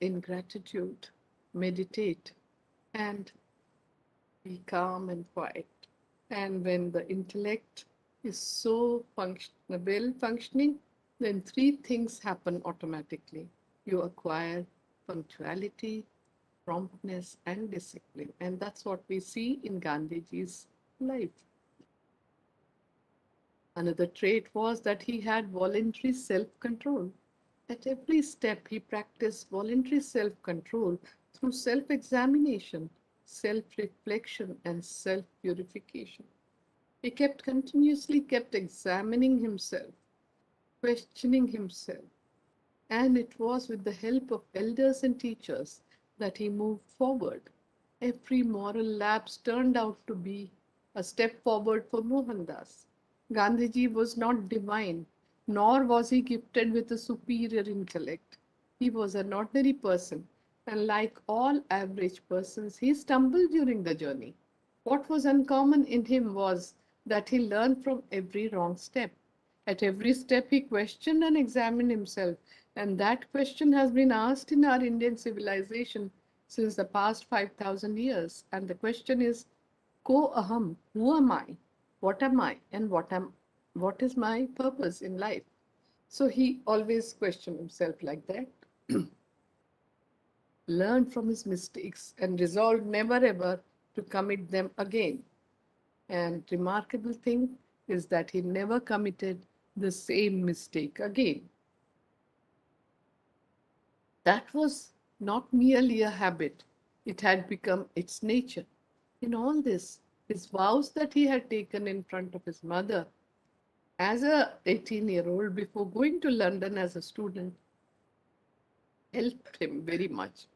in gratitude, meditate, and be calm and quiet. And when the intellect is so well functioning, then three things happen automatically. You acquire punctuality, promptness, and discipline. And that's what we see in Gandhiji's life. Another trait was that he had voluntary self control. At every step, he practiced voluntary self control through self examination, self reflection, and self purification. He continuously kept examining himself, questioning himself, and it was with the help of elders and teachers that he moved forward. Every moral lapse turned out to be a step forward for Mohandas. Gandhiji was not divine, nor was he gifted with a superior intellect. He was an ordinary person, and like all average persons, he stumbled during the journey. What was uncommon in him was that he learned from every wrong step. At every step, he questioned and examined himself, and that question has been asked in our Indian civilization since the past 5,000 years. And the question is, Ko aham, who am I? What am I? And what is my purpose in life? So he always questioned himself like that, learned from his mistakes, and resolved never ever to commit them again. And remarkable thing is that he never committed the same mistake again. That was not merely a habit, it had become its nature. In all this, his vows that he had taken in front of his mother as a 18-year-old before going to London as a student helped him very much.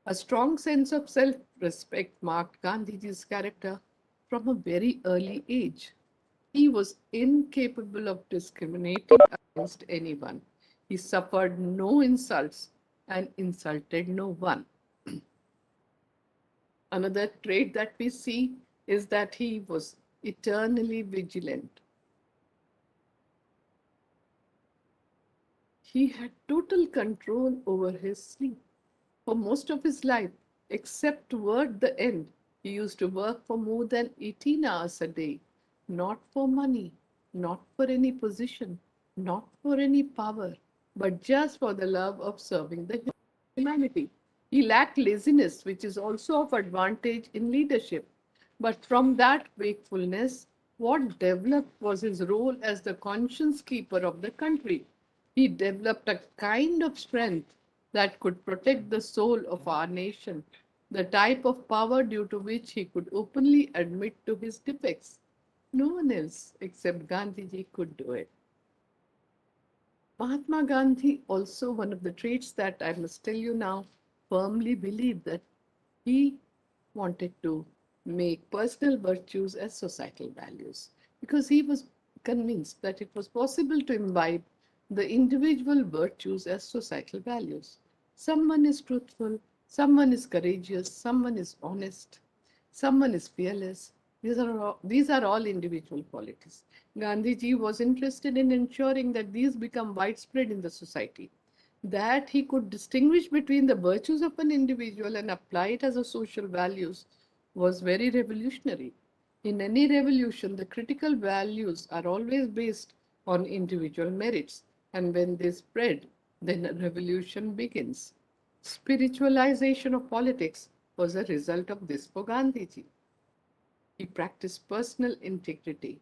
A strong sense of self-respect marked Gandhiji's character from a very early age. He was incapable of discriminating against anyone. He suffered no insults and insulted no one. Another trait that we see is that he was eternally vigilant. He had total control over his sleep. For most of his life, except toward the end, he used to work for more than 18 hours a day, not for money, not for any position, not for any power, but just for the love of serving the humanity. He lacked laziness, which is also of advantage in leadership. But from that wakefulness, what developed was his role as the conscience keeper of the country. He developed a kind of strength that could protect the soul of our nation, the type of power due to which he could openly admit to his defects. No one else except Gandhiji could do it. Mahatma Gandhi, also one of the traits that I must tell you now, firmly believed that he wanted to make personal virtues as societal values because he was convinced that it was possible to imbibe the individual virtues as societal values. Someone is truthful, someone is courageous, someone is honest, someone is fearless. These are all individual qualities. Gandhiji was interested in ensuring that these become widespread in the society, that he could distinguish between the virtues of an individual and apply it as a social values was very revolutionary. In any revolution, the critical values are always based on individual merits, and when they spread, then a revolution begins. Spiritualization of politics was a result of this for Gandhiji. He practiced personal integrity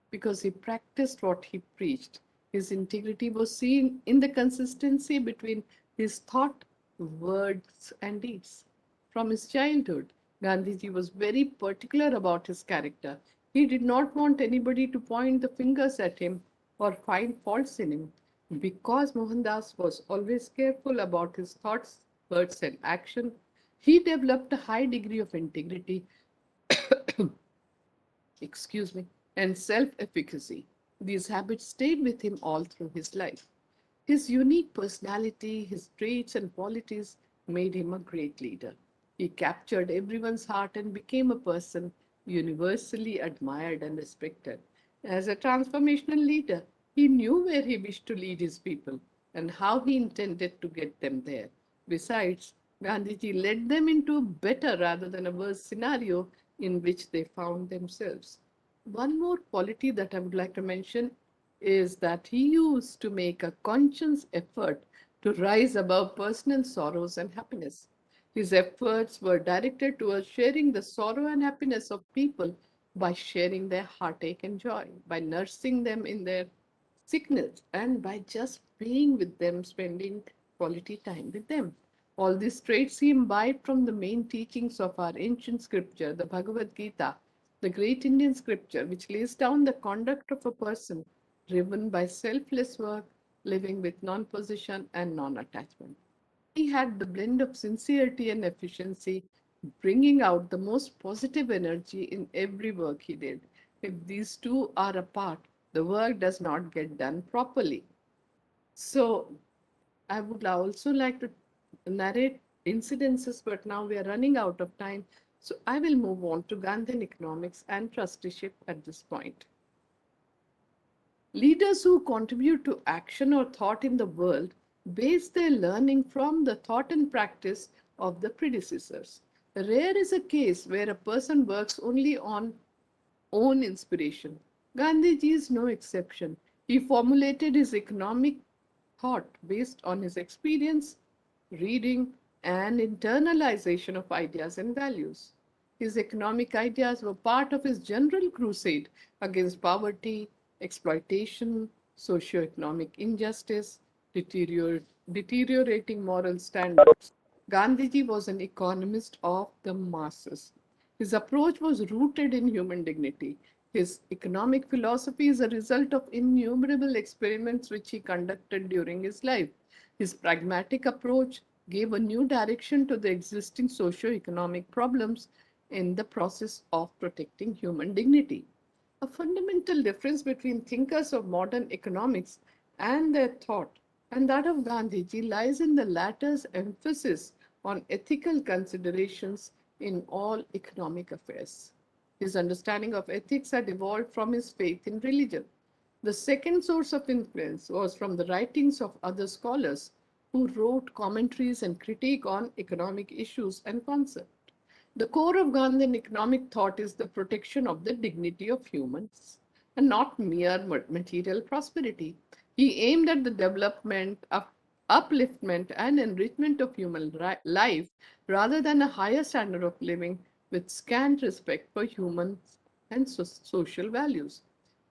because he practiced what he preached. His integrity was seen in the consistency between his thought, words, and deeds. From his childhood, Gandhiji was very particular about his character. He did not want anybody to point the fingers at him or find faults in him. Because Mohandas was always careful about his thoughts, words, and action, he developed a high degree of integrity and self efficacy. These habits stayed with him all through his life. His unique personality, his traits, and qualities made him a great leader. He captured everyone's heart and became a person universally admired and respected. As a transformational leader, he knew where he wished to lead his people and how he intended to get them there. Besides, Gandhiji led them into a better rather than a worse scenario in which they found themselves. One more quality that I would like to mention is that he used to make a conscious effort to rise above personal sorrows and happiness. His efforts were directed towards sharing the sorrow and happiness of people by sharing their heartache and joy, by nursing them in their sickness, and by just being with them, spending quality time with them. All these traits he imbibed from the main teachings of our ancient scripture, the Bhagavad Gita, the great Indian scripture, which lays down the conduct of a person driven by selfless work, living with non possession and non attachment. He had the blend of sincerity and efficiency, bringing out the most positive energy in every work he did. If these two are apart, the work does not get done properly. So, I would also like to narrate incidences, but now we are running out of time. So, I will move on to Gandhian economics and trusteeship at this point. Leaders who contribute to action or thought in the world base their learning from the thought and practice of the predecessors. Rare is a case where a person works only on own inspiration. Gandhiji is no exception. He formulated his economic thought based on his experience, reading, and internalization of ideas and values. His economic ideas were part of his general crusade against poverty, exploitation, socio-economic injustice, deteriorating moral standards. Gandhiji was an economist of the masses. His approach was rooted in human dignity. His economic philosophy is a result of innumerable experiments which he conducted during his life. His pragmatic approach gave a new direction to the existing socio-economic problems in the process of protecting human dignity. A fundamental difference between thinkers of modern economics and their thought and that of Gandhiji lies in the latter's emphasis on ethical considerations in all economic affairs. His understanding of ethics had evolved from his faith in religion. The second source of influence was from the writings of other scholars who wrote commentaries and critique on economic issues and concepts. The core of Gandhian economic thought is the protection of the dignity of humans and not mere material prosperity. He aimed at the development, upliftment, and enrichment of human life rather than a higher standard of living with scant respect for human and social values.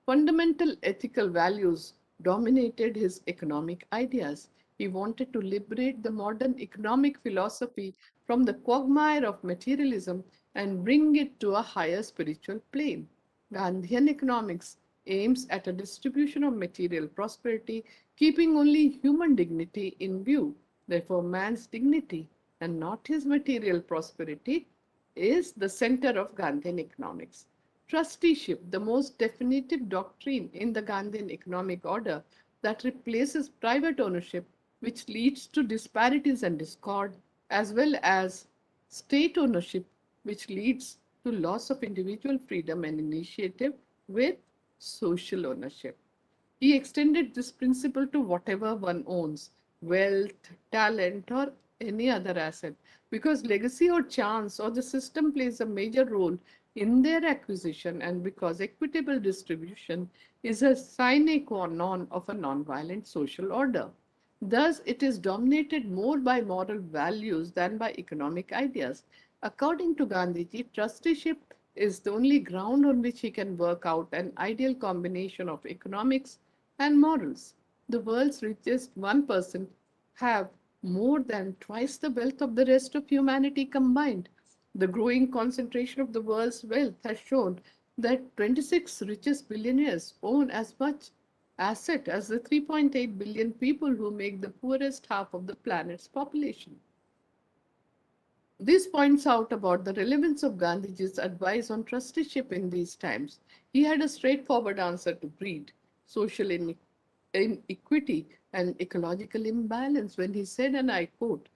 Fundamental ethical values dominated his economic ideas. He wanted to liberate the modern economic philosophy from the quagmire of materialism and bring it to a higher spiritual plane. Gandhian economics aims at a distribution of material prosperity, keeping only human dignity in view. Therefore, man's dignity and not his material prosperity is the center of Gandhian economics. Trusteeship, the most definitive doctrine in the Gandhian economic order that replaces private ownership, which leads to disparities and discord, as well as state ownership, which leads to loss of individual freedom and initiative with social ownership. He extended this principle to whatever one owns, wealth, talent, or any other asset, because legacy or chance or the system plays a major role in their acquisition, and because equitable distribution is a sine qua non of a non-violent social order. Thus, it is dominated more by moral values than by economic ideas. According to Gandhiji, trusteeship is the only ground on which he can work out an ideal combination of economics and morals. The world's richest 1% have more than twice the wealth of the rest of humanity combined. The growing concentration of the world's wealth has shown that 26 richest billionaires own as much asset as the 3.8 billion people who make the poorest half of the planet's population. This points out about the relevance of Gandhiji's advice on trusteeship in these times. He had a straightforward answer to greed, social inequity, and ecological imbalance when he said, and I quote,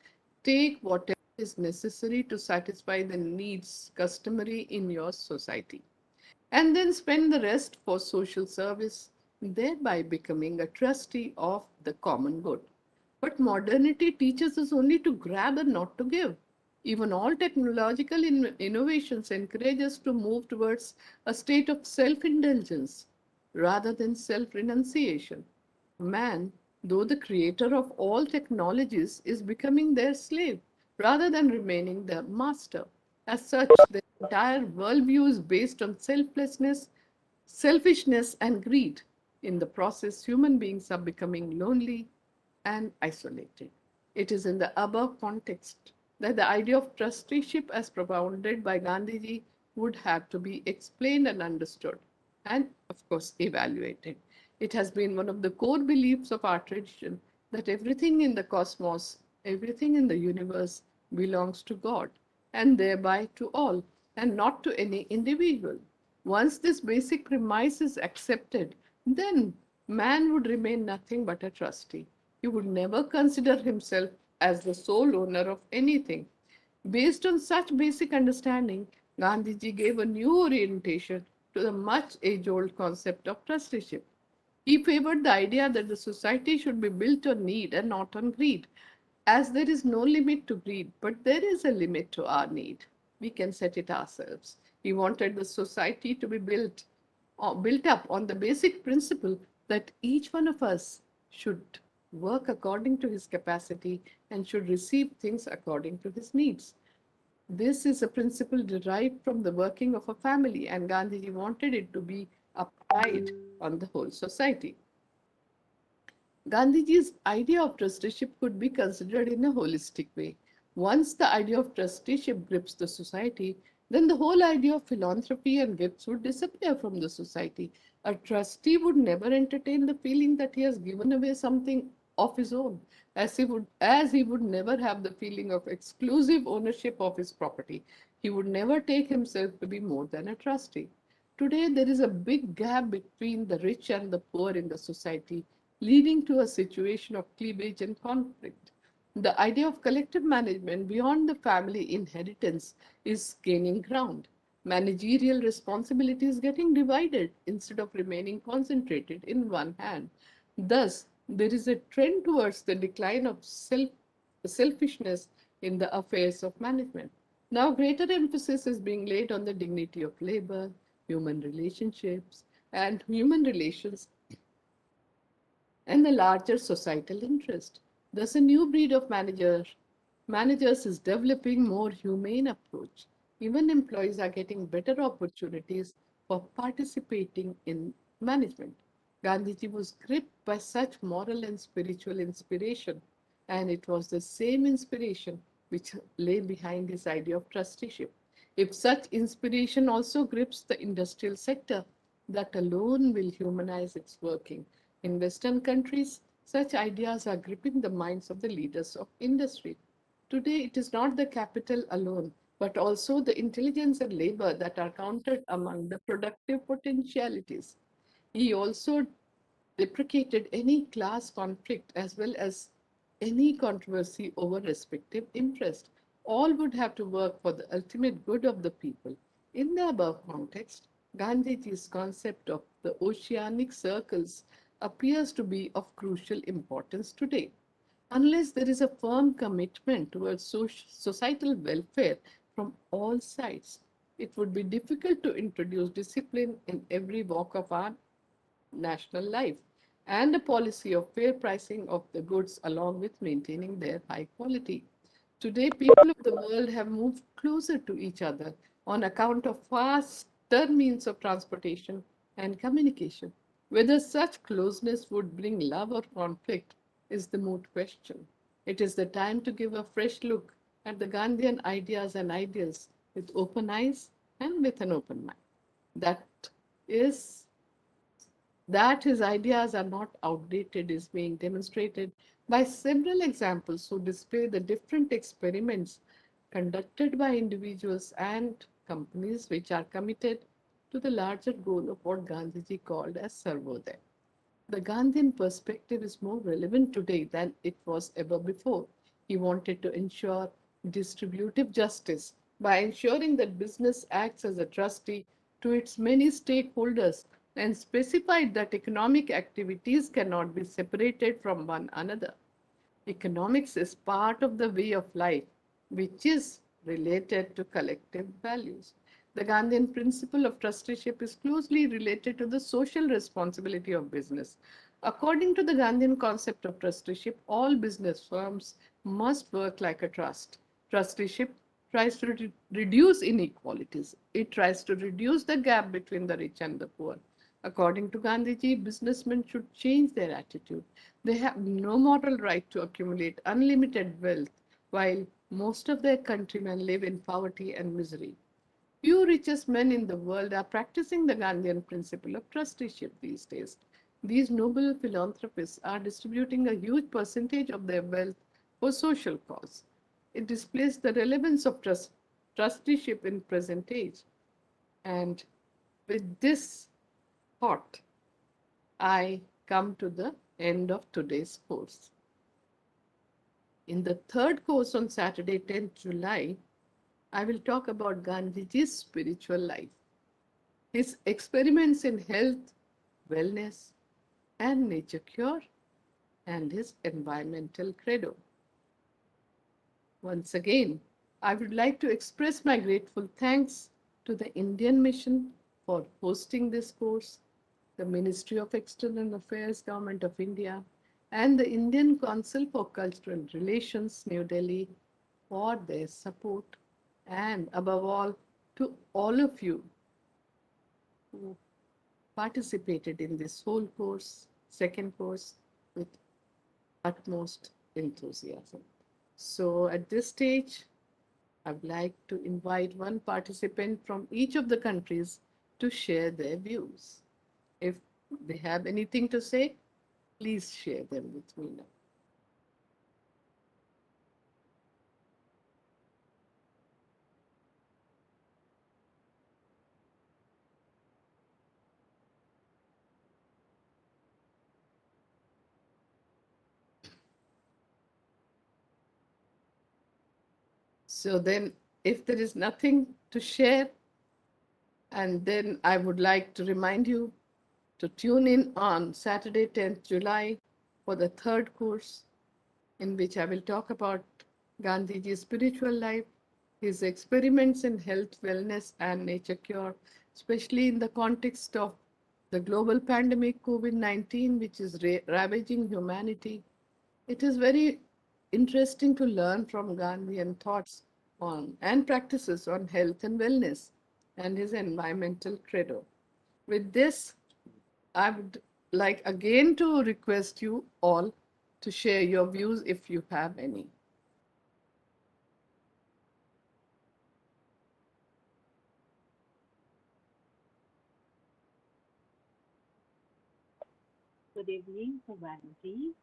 take whatever is necessary to satisfy the needs customary in your society, and then spend the rest for social service, thereby becoming a trustee of the common good. But modernity teaches us only to grab and not to give. Even all technological innovations encourage us to move towards a state of self indulgence rather than self renunciation. Man, though the creator of all technologies, is becoming their slave rather than remaining their master. As such, the entire worldview is based on selflessness, selfishness, and greed. In the process, human beings are becoming lonely and isolated. It is in the above context that the idea of trusteeship, as propounded by Gandhiji, would have to be explained and understood, and, of course, evaluated. It has been one of the core beliefs of our tradition that everything in the cosmos, everything in the universe belongs to God, and thereby to all, and not to any individual. Once this basic premise is accepted, then man would remain nothing but a trustee. He would never consider himself as the sole owner of anything. Based on such basic understanding, Gandhiji gave a new orientation to the much age old concept of trusteeship. He favored the idea that the society should be built on need and not on greed, as there is no limit to greed, but there is a limit to our need. We can set it ourselves. He wanted the society to be built up on the basic principle that each one of us should work according to his capacity and should receive things according to his needs. This is a principle derived from the working of a family, and Gandhiji wanted it to be applied on the whole society. Gandhiji's idea of trusteeship could be considered in a holistic way. Once the idea of trusteeship grips the society, then the whole idea of philanthropy and gifts would disappear from the society. A trustee would never entertain the feeling that he has given away something of his own, as he would never have the feeling of exclusive ownership of his property. He would never take himself to be more than a trustee. Today, there is a big gap between the rich and the poor in the society, leading to a situation of cleavage and conflict. The idea of collective management beyond the family inheritance is gaining ground. Managerial responsibility is getting divided instead of remaining concentrated in one hand. Thus, there is a trend towards the decline of selfishness in the affairs of management. Now, greater emphasis is being laid on the dignity of labor, human relationships, and human relations and the larger societal interest. Thus, a new breed of managers is developing more humane approach. Even employees are getting better opportunities for participating in management. Gandhiji was gripped by such moral and spiritual inspiration, and it was the same inspiration which lay behind his idea of trusteeship. If such inspiration also grips the industrial sector, that alone will humanize its working. In Western countries, such ideas are gripping the minds of the leaders of industry. Today, it is not the capital alone, but also the intelligence and labor that are counted among the productive potentialities. He also deprecated any class conflict as well as any controversy over respective interest. All would have to work for the ultimate good of the people. In the above context, Gandhiji's concept of the oceanic circles appears to be of crucial importance today. Unless there is a firm commitment towards societal welfare from all sides, it would be difficult to introduce discipline in every walk of our national life and a policy of fair pricing of the goods along with maintaining their high quality. Today, people of the world have moved closer to each other on account of faster means of transportation and communication. Whether such closeness would bring love or conflict is the moot question. It is the time to give a fresh look at the Gandhian ideas and ideals with open eyes and with an open mind. That is that his ideas are not outdated is being demonstrated by several examples who display the different experiments conducted by individuals and companies which are committed to the larger goal of what Gandhiji called as Sarvodaya. The Gandhian perspective is more relevant today than it was ever before. He wanted to ensure distributive justice by ensuring that business acts as a trustee to its many stakeholders and specified that economic activities cannot be separated from one another. Economics is part of the way of life, which is related to collective values. The Gandhian principle of trusteeship is closely related to the social responsibility of business. According to the Gandhian concept of trusteeship, all business firms must work like a trust. Trusteeship tries to reduce inequalities. It tries to reduce the gap between the rich and the poor. According to Gandhiji, businessmen should change their attitude. They have no moral right to accumulate unlimited wealth while most of their countrymen live in poverty and misery. Few richest men in the world are practicing the Gandhian principle of trusteeship these days. These noble philanthropists are distributing a huge percentage of their wealth for social cause. It displays the relevance of trusteeship in present age. And with this thought, I come to the end of today's course. In the third course on Saturday, 10th July, I will talk about Gandhiji's spiritual life, his experiments in health, wellness, and nature cure, and his environmental credo. Once again, I would like to express my grateful thanks to the Indian Mission for hosting this course, the Ministry of External Affairs, Government of India, and the Indian Council for Cultural Relations, New Delhi, for their support, and above all, to all of you who participated in this whole course, second course, with utmost enthusiasm. So at this stage, I would like to invite one participant from each of the countries to share their views. If they have anything to say, please share them with me now. So then, if there is nothing to share, and then I would like to remind you to tune in on Saturday, 10th July for the third course, in which I will talk about Gandhiji's spiritual life, his experiments in health, wellness, and nature cure, especially in the context of the global pandemic COVID-19, which is ravaging humanity. It is very interesting to learn from Gandhian thoughts on and practices on health and wellness and his environmental credo. With this, I would like again to request you all to share your views if you have any. Good evening, Humanity.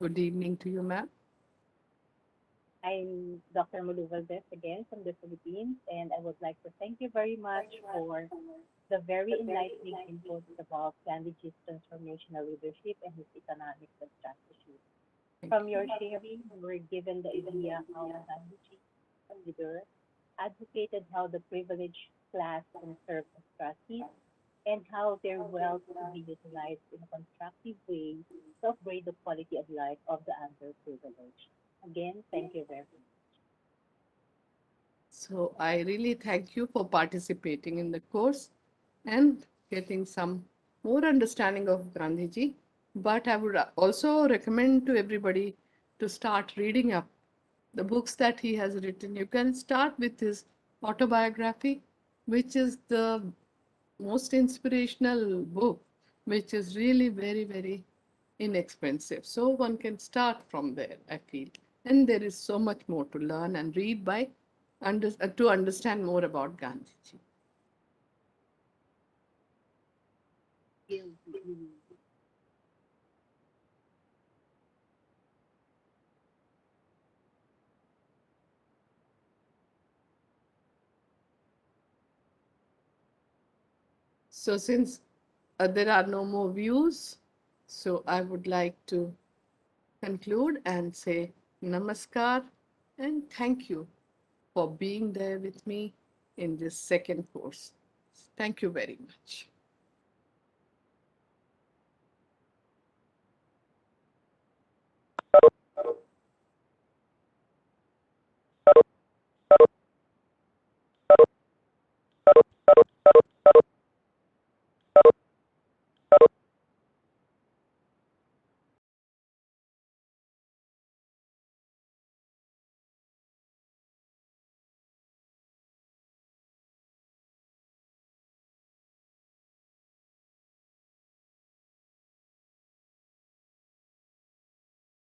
Good evening to you, ma'am. I'm Dr. Mulu Valdez again from the Philippines, and I would like to thank you very much for the very enlightening inputs about Gandhiji's transformational leadership and his economic strategy. Thank From you. your sharing, we were given the idea how Gandhiji, a leader, advocated how the privileged class can serve as trustees and how their wealth could be utilized in a constructive way to upgrade the quality of life of the underprivileged. Again, thank you very much. So I really thank you for participating in the course and getting some more understanding of Gandhiji. But I would also recommend to everybody to start reading up the books that he has written. You can start with his autobiography, which is the most inspirational book, which is really very, very inexpensive. So one can start from there, I feel. And there is so much more to learn and read to understand more about Gandhiji. You. So since there are no more views, so I would like to conclude and say namaskar and thank you for being there with me in this second course. Thank you very much.